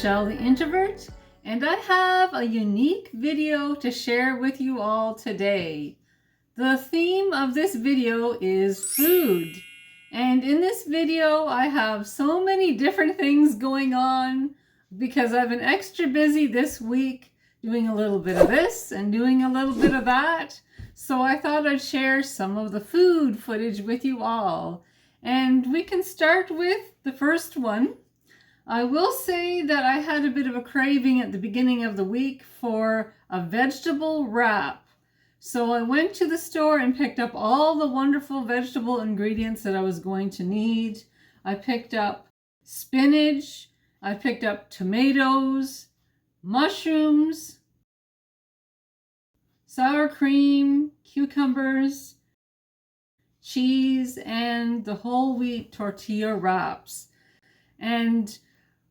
Michelle the Introvert, and I have a unique video to share with you all today. The theme of this video is food, and in this video I have so many different things going on because I've been extra busy this week doing a little bit of this and doing a little bit of that, so I thought I'd share some of the food footage with you all. And we can start with the first one. I will say that I had a bit of a craving at the beginning of the week for a vegetable wrap. So I went to the store and picked up all the wonderful vegetable ingredients that I was going to need. I picked up spinach, I picked up tomatoes, mushrooms, sour cream, cucumbers, cheese, and the whole wheat tortilla wraps. And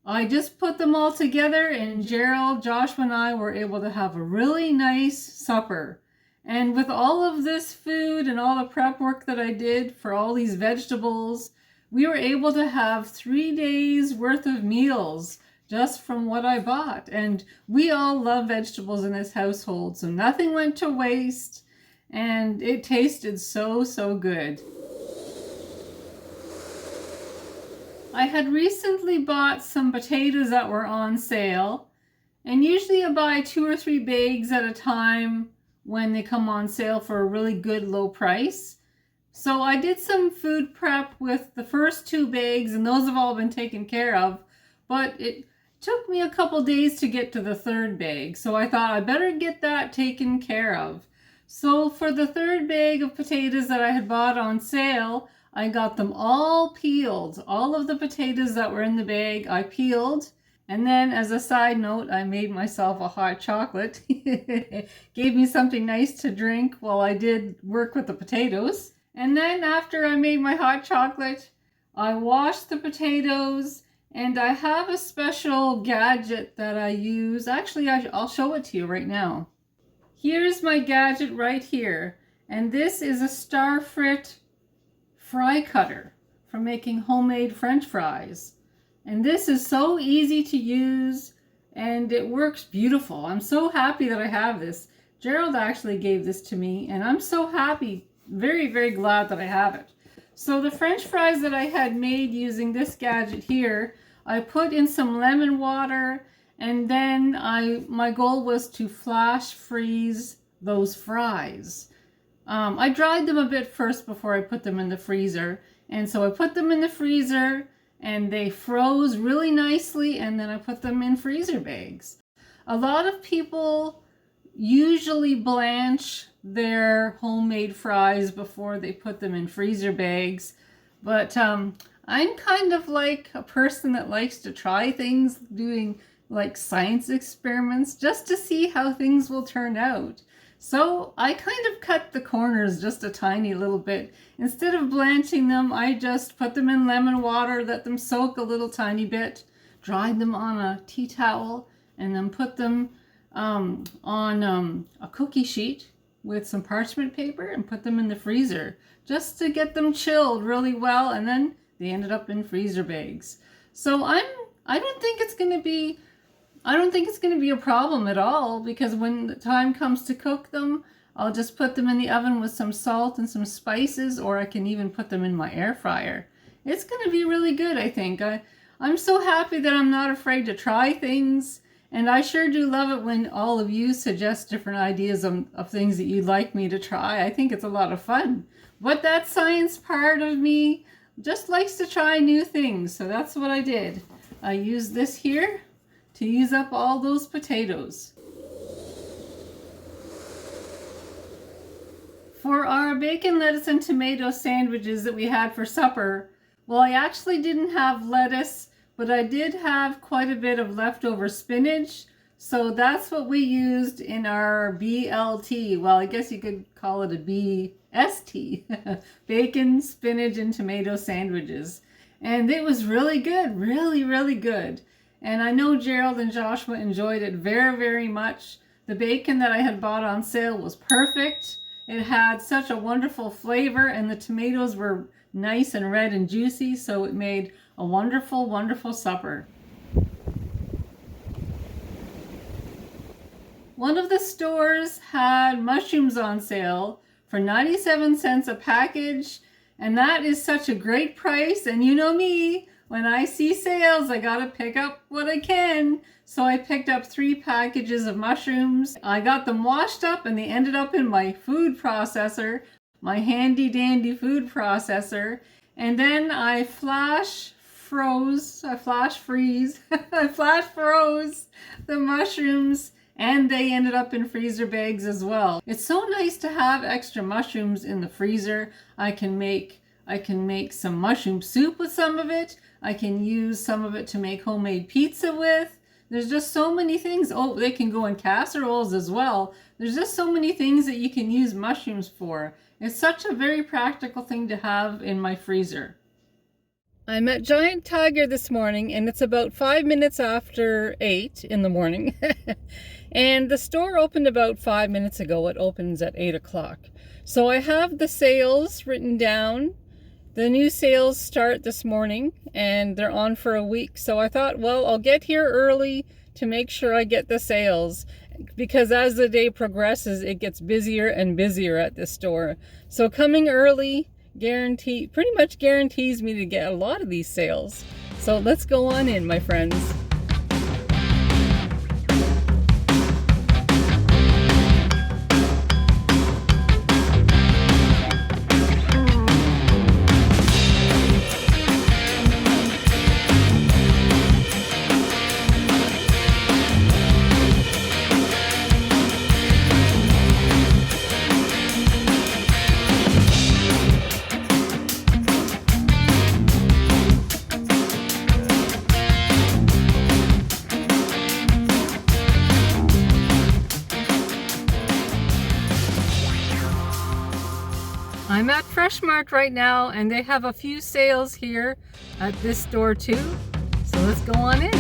I just put them all together, and Gerald, Joshua, and I were able to have a really nice supper. And with all of this food and all the prep work that I did for all these vegetables, we were able to have 3 days worth of meals just from what I bought. And we all love vegetables in this household, so nothing went to waste, and it tasted so good. I had recently bought some potatoes that were on sale, and usually I buy 2 or 3 bags at a time when they come on sale for a really good low price. So I did some food prep with the first 2 bags, and those have all been taken care of, but it took me a couple days to get to the 3rd bag, so I thought I better get that taken care of. So for the 3rd bag of potatoes that I had bought on sale, I got them all peeled. All of the potatoes that were in the bag I peeled. And then as a side note, I made myself a hot chocolate. Gave me something nice to drink while I did work with the potatoes. And then after I made my hot chocolate, I washed the potatoes, and I have a special gadget that I use. Actually, I'll show it to you right now. Here's my gadget right here. And this is a Starfrit fry cutter for making homemade French fries. And this is so easy to use, and it works beautiful. I'm so happy that I have this. Gerald actually gave this to me, and I'm so happy, very glad that I have it. So the French fries that I had made using this gadget here, I put in some lemon water, and then my goal was to flash freeze those fries. I dried them a bit first before I put them in the freezer. And so I put them in the freezer and they froze really nicely, and then I put them in freezer bags. A lot of people usually blanch their homemade fries before they put them in freezer bags. But I'm kind of like a person that likes to try things, doing like science experiments just to see how things will turn out. So I kind of cut the corners just a tiny little bit. Instead of blanching them, I just put them in lemon water, let them soak a little tiny bit, dried them on a tea towel, and then put them on a cookie sheet with some parchment paper and put them in the freezer just to get them chilled really well, and then they ended up in freezer bags. So I don't think it's going to be a problem at all, because when the time comes to cook them, I'll just put them in the oven with some salt and some spices, or I can even put them in my air fryer. It's going to be really good, I think. I'm so happy that I'm not afraid to try things, and I sure do love it when all of you suggest different ideas of things that you'd like me to try. I think it's a lot of fun. But that science part of me just likes to try new things, so that's what I did. I used this here to use up all those potatoes. For our bacon, lettuce, and tomato sandwiches that we had for supper, well, I actually didn't have lettuce, but I did have quite a bit of leftover spinach, so that's what we used in our BLT. Well, I guess you could call it a BST, bacon, spinach, and tomato sandwiches. And it was really good, really good. And I know Gerald and Joshua enjoyed it very much. The bacon that I had bought on sale was perfect. It had such a wonderful flavor, and the tomatoes were nice and red and juicy, so it made a wonderful supper. One of the stores had mushrooms on sale for 97 cents a package, and that is such a great price. And you know me, when I see sales, I gotta pick up what I can. So I picked up 3 packages of mushrooms. I got them washed up and they ended up in my food processor, my handy dandy food processor. And then I flash freeze the mushrooms, and they ended up in freezer bags as well. It's so nice to have extra mushrooms in the freezer. I can make some mushroom soup with some of it. I can use some of it to make homemade pizza with. There's just so many things. Oh, they can go in casseroles as well. There's just so many things that you can use mushrooms for. It's such a very practical thing to have in my freezer. I'm at Giant Tiger this morning, and it's about 5 minutes after 8 in the morning. And the store opened about 5 minutes ago. It opens at 8 o'clock. So I have the sales written down. The new sales start this morning, and they're on for a week. So I thought, well, I'll get here early to make sure I get the sales, because as the day progresses, it gets busier and busier at this store. So coming early pretty much guarantees me to get a lot of these sales. So let's go on in, my friends. I'm at Freshmart right now, and they have a few sales here at this store too. So let's go on in.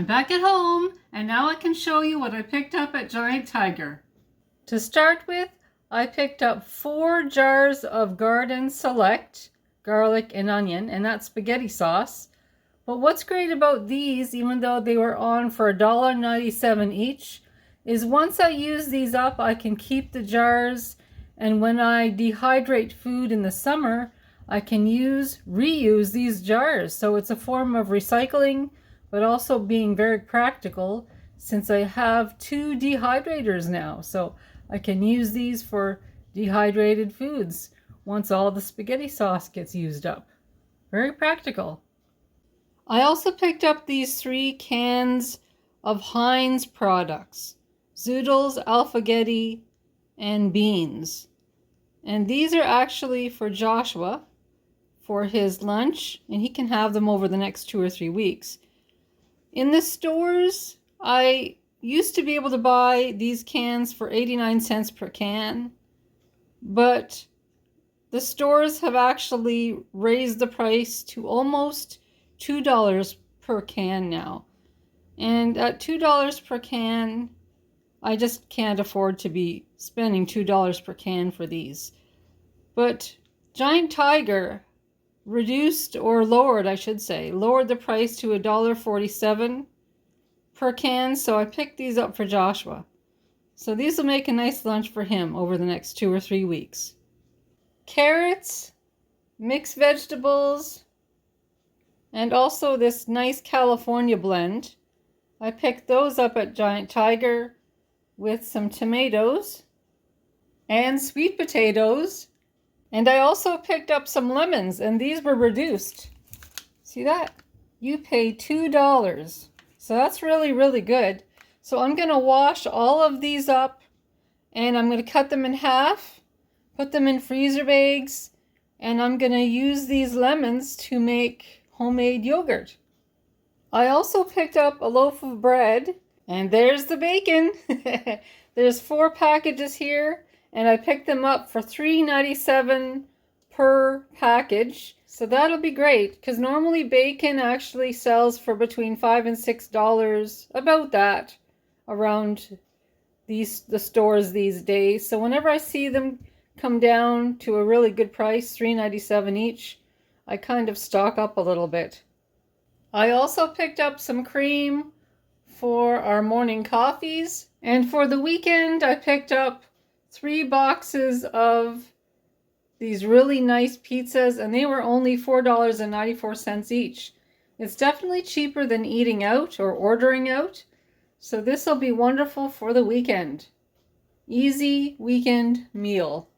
Back at home, and now I can show you what I picked up at Giant Tiger. To start with, I picked up 4 jars of Garden Select garlic and onion, and that's spaghetti sauce. But what's great about these, even though they were on for $1.97 each, is once I use these up, I can keep the jars, and when I dehydrate food in the summer, I can reuse these jars. So it's a form of recycling, but also being very practical, since I have 2 dehydrators now. So I can use these for dehydrated foods once all the spaghetti sauce gets used up. Very practical. I also picked up these 3 cans of Heinz products: Zoodles, Alphagetti, and beans. And these are actually for Joshua for his lunch, and he can have them over the next 2 or 3 weeks. In the stores, I used to be able to buy these cans for 89 cents per can, but the stores have actually raised the price to almost $2 per can now. And at $2 per can, I just can't afford to be spending $2 per can for these. But Giant Tiger lowered the price to $1.47 per can, so I picked these up for Joshua. So these will make a nice lunch for him over the next 2 or 3 weeks. Carrots, mixed vegetables, and also this nice California blend. I picked those up at Giant Tiger with some tomatoes and sweet potatoes. And I also picked up some lemons, and these were reduced. See that? You pay $2. So that's really, really good. So I'm going to wash all of these up, and I'm going to cut them in half, put them in freezer bags, and I'm going to use these lemons to make homemade yogurt. I also picked up a loaf of bread, and there's the bacon. There's 4 packages here, and I picked them up for $3.97 per package. So that'll be great, because normally bacon actually sells for between $5 and $6, about that, around the stores these days. So whenever I see them come down to a really good price, $3.97 each, I kind of stock up a little bit. I also picked up some cream for our morning coffees, and for the weekend I picked up 3 boxes of these really nice pizzas, and they were only $4.94 each. It's definitely cheaper than eating out or ordering out, so this will be wonderful for the weekend. Easy weekend meal.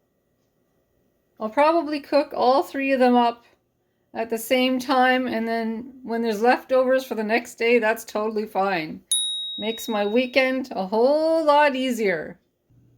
I'll probably cook all 3 of them up at the same time, and then when there's leftovers for the next day, that's totally fine. Makes my weekend a whole lot easier.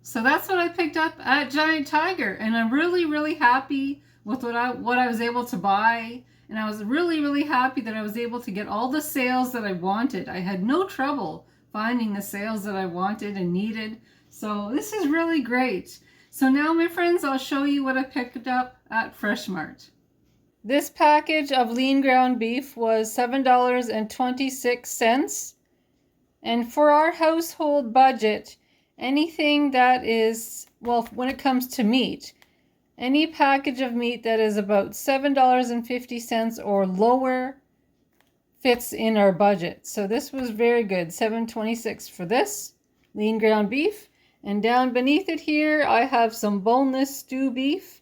So that's what I picked up at Giant Tiger, and I'm really happy with what I was able to buy, and I was really happy that I was able to get all the sales that I wanted. I had no trouble finding the sales that I wanted and needed, so this is really great. So now, my friends, I'll show you what I picked up at Freshmart. This package of lean ground beef was $7.26, and for our household budget, anything that is, well, when it comes to meat, any package of meat that is about $7.50 or lower fits in our budget. So this was very good, $7.26 for this lean ground beef. And down beneath it here, I have some boneless stew beef,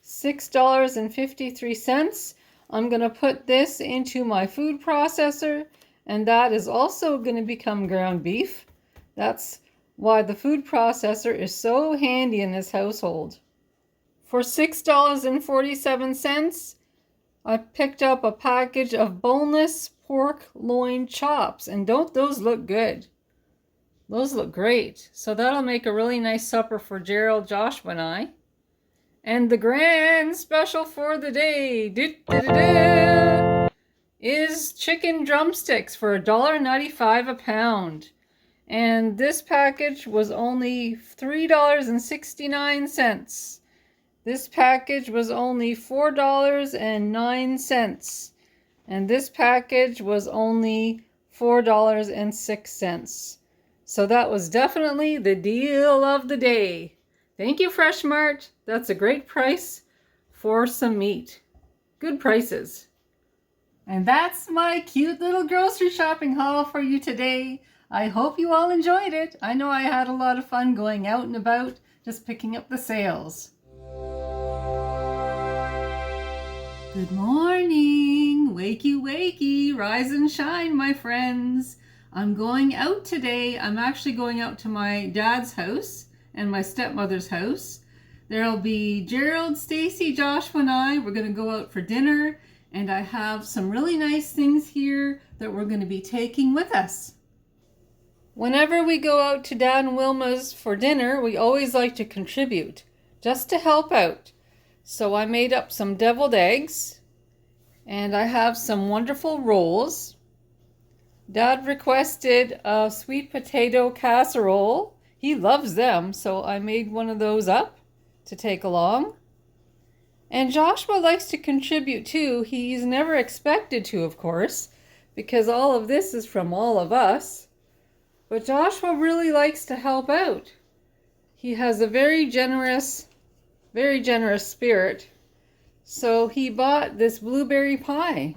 $6.53. I'm going to put this into my food processor, and that is also going to become ground beef. That's why the food processor is so handy in this household. For $6.47, I picked up a package of boneless pork loin chops, and don't those look good? Those look great. So that'll make a really nice supper for Gerald, Joshua, and I. And the grand special for the day is chicken drumsticks for $1.95 a pound. And this package was only $3.69. This package was only $4.09. And this package was only $4.06. So that was definitely the deal of the day. Thank you, Freshmart. That's a great price for some meat. Good prices. And that's my cute little grocery shopping haul for you today. I hope you all enjoyed it. I know I had a lot of fun going out and about, just picking up the sales. Good morning. Wakey, wakey. Rise and shine, my friends. I'm going out today. I'm actually going out to my dad's house and my stepmother's house. There'll be Gerald, Stacy, Joshua, and I. We're going to go out for dinner, and I have some really nice things here that we're going to be taking with us. Whenever we go out to Dad and Wilma's for dinner, we always like to contribute, just to help out. So I made up some deviled eggs, and I have some wonderful rolls. Dad requested a sweet potato casserole. He loves them, so I made one of those up to take along. And Joshua likes to contribute too. He's never expected to, of course, because all of this is from all of us. But Joshua really likes to help out. He has a very generous spirit. So he bought this blueberry pie,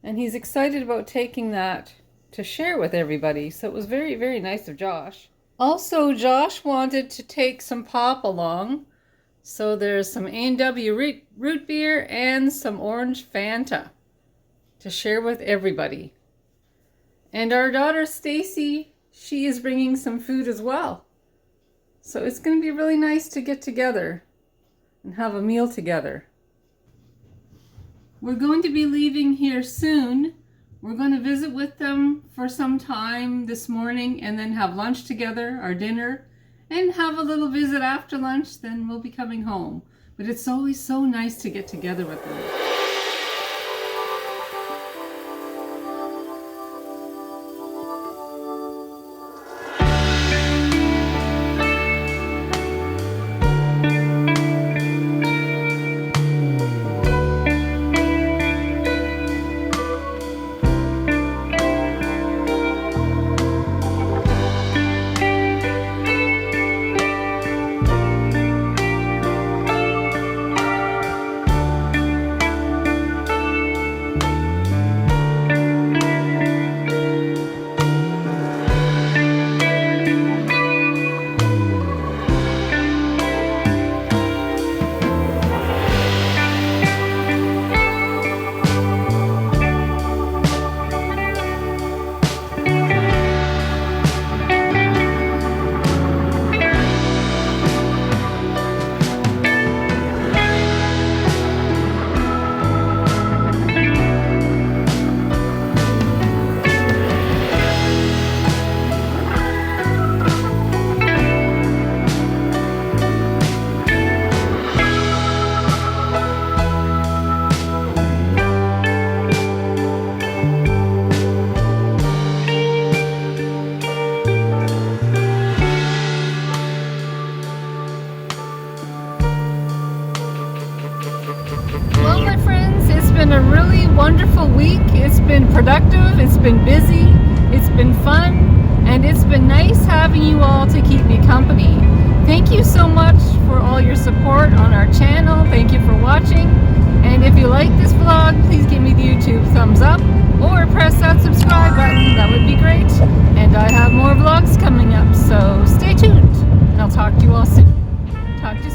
and he's excited about taking that to share with everybody. So it was very nice of Josh. Also, Josh wanted to take some pop along, so there's some A&W root beer and some orange Fanta to share with everybody. And our daughter Stacy, she is bringing some food as well. So it's going to be really nice to get together and have a meal together. We're going to be leaving here soon. We're going to visit with them for some time this morning and then have lunch together, our dinner, and have a little visit after lunch. Then we'll be coming home. But it's always so nice to get together with them. been a really wonderful week. It's been productive, it's been busy, it's been fun, and it's been nice having you all to keep me company. Thank you so much for all your support on our channel. Thank you for watching. And if you like this vlog, please give me the YouTube thumbs up or press that subscribe button. That would be great. And I have more vlogs coming up, so stay tuned. And I'll talk to you all soon. Talk to you soon.